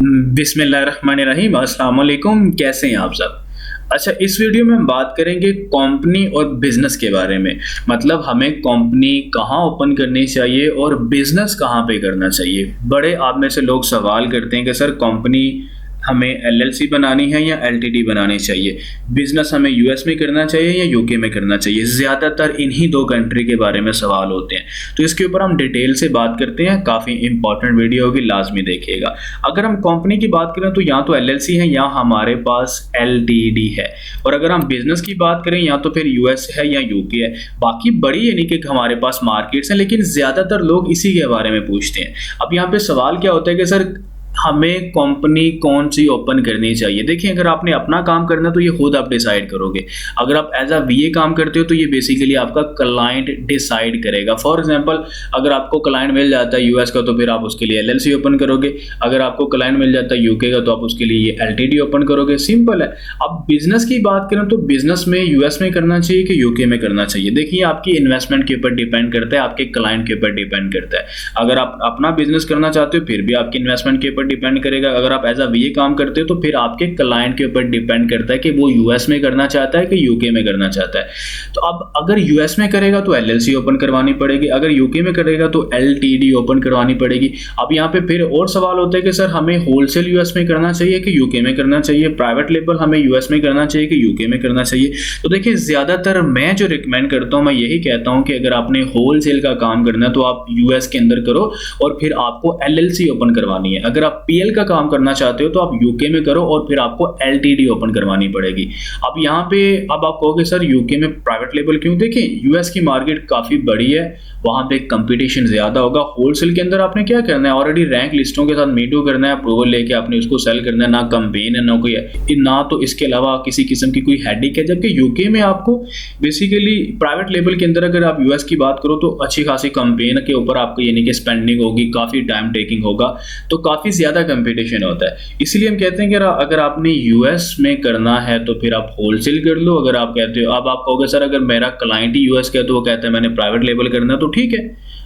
बिस्मिल्लाहिर्रहमानिर्रहीम। अस्सलाम वालेकुम। कैसे हैं आप सब? अच्छा, इस वीडियो में हम बात करेंगे कंपनी और बिज़नेस के बारे में। मतलब हमें कंपनी कहाँ ओपन करनी चाहिए और बिज़नेस कहाँ पे करना चाहिए। बड़े आप में से लोग सवाल करते हैं कि सर कंपनी हमें एलएलसी बनानी है या एलटीडी बनानी चाहिए, बिज़नेस हमें यूएस में करना चाहिए या यूके में करना चाहिए। ज़्यादातर इन्हीं दो कंट्री के बारे में सवाल होते हैं, तो इसके ऊपर हम डिटेल से बात करते हैं। काफ़ी इंपॉर्टेंट वीडियो होगी, लाजमी देखिएगा। अगर हम कंपनी की बात करें तो या तो एलएलसी है या हमारे पास एलटीडी है, और अगर हम बिज़नेस की बात करें या तो फिर यूएस है या यूके है। बाकी बड़ी यानी कि हमारे पास मार्केट्स हैं, लेकिन ज़्यादातर लोग इसी के बारे में पूछते हैं। अब यहाँ पे सवाल क्या होता है कि सर हमें कंपनी कौन सी ओपन करनी चाहिए। देखिए, अगर आपने अपना काम करना है तो ये खुद आप डिसाइड करोगे। अगर आप एज अ वीए काम करते हो तो ये बेसिकली आपका क्लाइंट डिसाइड करेगा। फॉर एग्जांपल, अगर आपको क्लाइंट मिल जाता है यूएस का तो फिर आप उसके लिए एलएलसी ओपन करोगे। अगर आपको क्लाइंट मिल जाता है यूके का तो आप उसके लिए एलटीडी ओपन करोगे। सिंपल है। अब बिजनेस की बात करें तो बिजनेस में यूएस में करना चाहिए कि यूके में करना चाहिए। देखिए, आपकी इन्वेस्टमेंट के ऊपर डिपेंड करता है, आपके क्लाइंट के ऊपर डिपेंड करता है। अगर आप अपना बिजनेस करना चाहते हो फिर भी आपकी इन्वेस्टमेंट के ऊपर डिपेंड करेगा। अगर आप एज अ वीए काम करते हो तो फिर आपके क्लाइंट के ऊपर डिपेंड करता है कि वो यूएस में करना चाहता है कि यूके में करना चाहता है। तो अब अगर यूएस में करेगा तो एलएलसी ओपन करवानी पड़ेगी, अगर यूके में करेगा तो एलटीडी ओपन करवानी पड़ेगी। अब यहाँ पे फिर और सवाल होता है कि सर हमें होलसेल यूएस में करना चाहिए कि यूके में करना चाहिए, प्राइवेट लेबल हमें यूएस में करना चाहिए कि यूके में करना चाहिए। तो देखिए, ज्यादातर मैं जो रिकमेंड करता हूँ, मैं यही कहता हूँ कि अगर आपने होलसेल का काम करना है तो आप यूएस के अंदर करो और फिर आपको एलएलसी ओपन करवानी है। अगर आप पीएल का काम करना चाहते हो तो आप यूके में करो और फिर आपको एलटीडी ओपन करवानी पड़ेगी। अब यहाँ पे अब आप कहोगे सर यूके में प्राइवेट लेबल क्यों? देखिए, यूएस की मार्केट काफी बड़ी है, वहां पे कंपटीशन ज्यादा होगा। होलसेल के अंदर आपने क्या करना है, ऑलरेडी रैंक लिस्टों के साथ मीटू करना है, अप्रूवल लेके आपने उसको सेल करना है। ना कंपेन है, ना कोई ना तो इसके अलावा किसी किस्म की कोई हेडेक है। जबकि यूके में आपको बेसिकली प्राइवेट लेबल के अंदर अगर आप यूएस की बात करो तो अच्छी खासी कंपेन के ऊपर आपको यानी कि स्पेंडिंग होगी, काफी टाइम टेकिंग होगा, तो काफी ज्यादा कंपटीशन होता है। इसलिए हम कहते हैं कि अगर आपने यूएस में करना है तो फिर आप होलसेल कर लो। अगर आप कहते हो, अब आप कहोगे सर अगर मेरा क्लाइंट ही यूएस का है तो वो कहता है मैंने प्राइवेट लेबल करना है, तो ठीक है,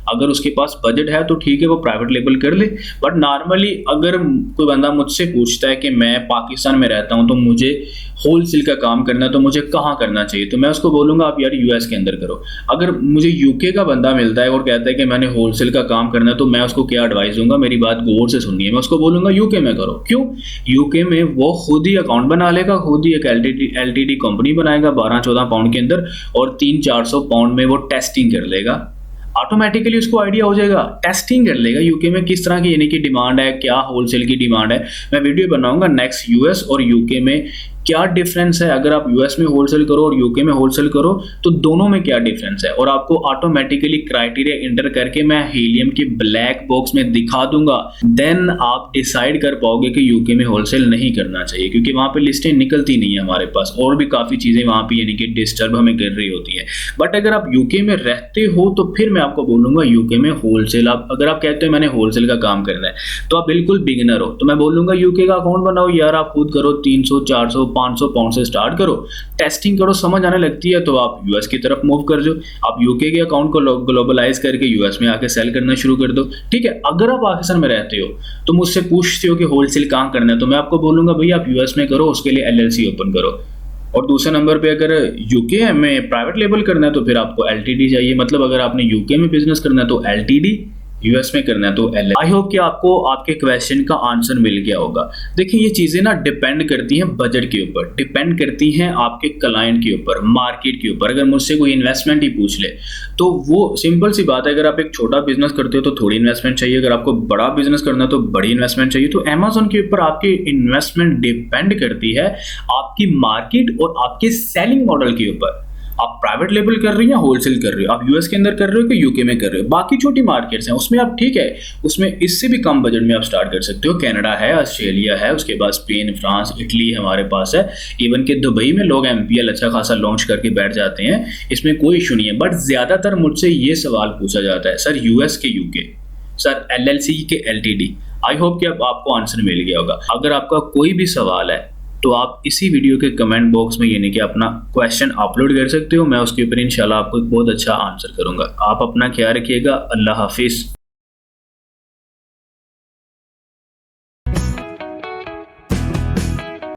अगर उसके पास बजट है तो ठीक है, वो प्राइवेट लेबल कर ले। बट नॉर्मली अगर कोई बंदा मुझसे पूछता है कि मैं पाकिस्तान में रहता हूं तो मुझे होलसेल का काम करना है तो मुझे कहाँ करना चाहिए, तो मैं उसको बोलूंगा आप यार यूएस के अंदर करो। अगर मुझे यूके का बंदा मिलता है और कहता है कि मैंने होलसेल का काम करना है तो मैं उसको क्या एडवाइस दूंगा, मेरी बात गौर से सुनिए, मैं उसको बोलूंगा यूके में करो। क्यों? यूके में वो खुद ही अकाउंट बना लेगा, खुद ही एक एलटीडी कंपनी बनाएगा 12-14 पाउंड के अंदर, और 300-400 पाउंड में वो टेस्टिंग कर लेगा। ऑटोमेटिकली उसको आइडिया हो जाएगा, टेस्टिंग कर लेगा यूके में किस तरह की यानी कि डिमांड है, क्या होलसेल की डिमांड है। मैं वीडियो बनाऊंगा नेक्स्ट यूएस और यूके में क्या डिफरेंस है। अगर आप यूएस में होलसेल करो और यूके में होलसेल करो तो दोनों में क्या डिफरेंस है, और आपको ऑटोमेटिकली क्राइटेरिया इंटर करके मैं हीलियम की ब्लैक बॉक्स में दिखा दूंगा। देन आप डिसाइड कर पाओगे कि यूके में होलसेल नहीं करना चाहिए, क्योंकि वहां पे लिस्टें निकलती नहीं है हमारे पास, और भी काफी चीजें वहां पे यानी कि डिस्टर्ब हमें कर रही होती है। बट अगर आप यूके में रहते हो तो फिर मैं आपको बोलूंगा यूके में होलसेल। आप अगर आप कहते हो मैंने होलसेल का काम करना है तो आप बिल्कुल बिगिनर हो, तो मैं बोलूंगा यूके का अकाउंट बनाओ यार, आप खुद करो, 300-400 500 पाउंड से स्टार्ट करो, टेस्टिंग करो, समझ आने लगती है तो आप यूएस की तरफ मूव कर जाओ। आप यूके के अकाउंट को ग्लोबलाइज करके यूएस में आके सेल करना शुरू कर दो। ठीक है, अगर आप पाकिस्तान में रहते हो तो मुझसे पूछते हो कि होलसेल कहाँ करना है, तो मैं आपको बोलूंगा भैया आप यूएस में करो, उसके लिए एलएलसी ओपन करो। और दूसरे नंबर पे अगर यूके में प्राइवेट लेबल करना है तो फिर आपको एलटीडी चाहिए। मतलब अगर आपने यूके में बिजनेस करना है तो एलटीडी, यूएस में करना है तो एल। आई होप कि आपको आपके क्वेश्चन का आंसर मिल गया होगा। देखिए, ये चीजें ना डिपेंड करती हैं बजट के ऊपर, डिपेंड करती हैं आपके क्लाइंट के ऊपर, मार्केट के ऊपर। अगर मुझसे कोई इन्वेस्टमेंट ही पूछ ले तो वो सिंपल सी बात है, अगर आप एक छोटा बिजनेस करते हो तो थोड़ी इन्वेस्टमेंट चाहिए, अगर आपको बड़ा बिजनेस करना है तो बड़ी इन्वेस्टमेंट चाहिए। तो अमेजोन के ऊपर आपकी इन्वेस्टमेंट डिपेंड करती है आपकी मार्केट और आपके सेलिंग मॉडल के ऊपर। आप प्राइवेट लेबल कर रहे हैं या होलसेल कर रहे हो, आप यूएस के अंदर कर रहे हो कि यूके में कर रहे हो। बाकी छोटी मार्केट्स हैं उसमें आप ठीक है, उसमें इससे भी कम बजट में आप स्टार्ट कर सकते हो। कनाडा है, ऑस्ट्रेलिया है, उसके बाद स्पेन, फ्रांस, इटली हमारे पास है। इवन के दुबई में लोग एमपीएल अच्छा खासा लॉन्च करके बैठ जाते हैं, इसमें कोई इशू नहीं है। बट ज्यादातर मुझसे ये सवाल पूछा जाता है, सर यूएस के यूके, सर एलएलसी के एलटीडी। आई होप कि अब आपको आंसर मिल गया होगा। अगर आपका कोई भी सवाल है तो आप इसी वीडियो के कमेंट बॉक्स में यानी कि अपना क्वेश्चन अपलोड कर सकते हो, मैं उसके ऊपर इंशाल्लाह आपको बहुत अच्छा आंसर करूंगा। आप अपना ख्याल रखिएगा। अल्लाह हाफिज।